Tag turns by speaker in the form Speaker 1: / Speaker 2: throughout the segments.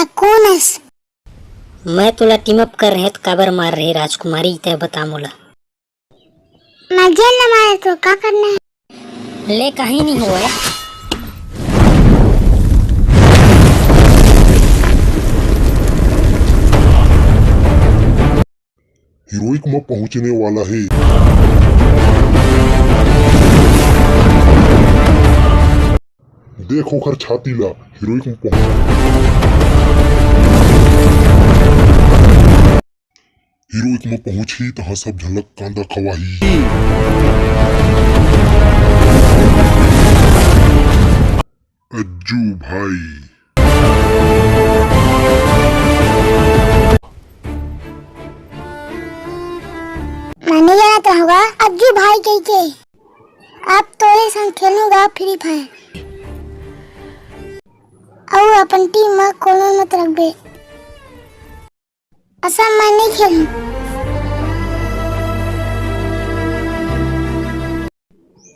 Speaker 1: ता कौन है?
Speaker 2: मैं तुला टीम अप कर रहे काबर मार रहे राजकुमारी तय बता मोला।
Speaker 1: मैं जेल न मारे तो क्या करना है?
Speaker 2: ले कहीं नहीं हुआ है।
Speaker 3: हीरोइक में पहुंचने वाला है। देखो खर छाती ला हीरोइक में हीरोइक में पहुंची तहाँ सब झलक कांदा खवाही। अज्जू भाई
Speaker 1: मैंने जाना तो होगा अज्जू भाई के आप तोरे संग खेलूंगा फ्री फायर और अपन टीम में कोनो मत रखबे। ऐसा मैं नहीं खेलूं।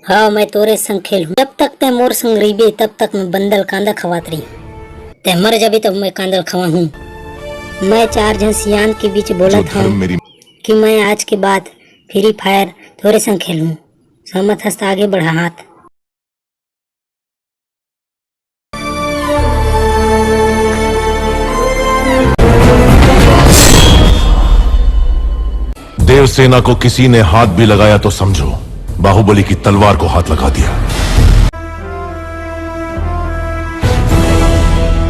Speaker 2: हाँ मैं तोरे संग खेलूं। जब तक ते मोर संग रहीबे तब तक मैं बंदल कांदा खवात रही। ते मर जाबे तब मैं कांदल खवाहूं। मैं 4 जन सियान के बीच बोला था कि मैं आज के बाद फ्री फायर तोरे संग खेलूं। सहमत हस्ता आगे बढ़ा हाथ।
Speaker 4: देवसेना को किसी ने हाथ भी लगाया तो समझो बाहुबली की तलवार को हाथ लगा दिया।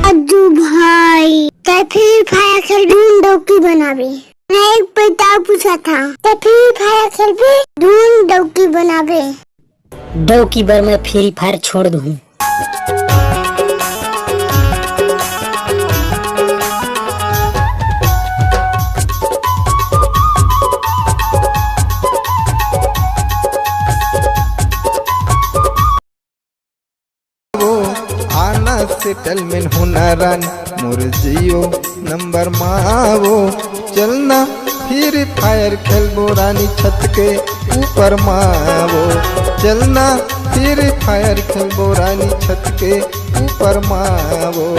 Speaker 1: अज्जू भाई ते फ्री फायर खेल ढूंढ की बनावे। मैं एक पैसा पूछा था ते फ्री फायर खेल भी ढूंढ की बनावे।
Speaker 2: डव की बार मैं फ्री फायर छोड़ दूं।
Speaker 5: सेटलमेंट हुनरन मोर जियो नंबर मावो। चलना फ्री फायर खेलबो रानी छत के ऊपर मावो। चलना फ्री फायर खेलबो रानी छत के ऊपर मावो।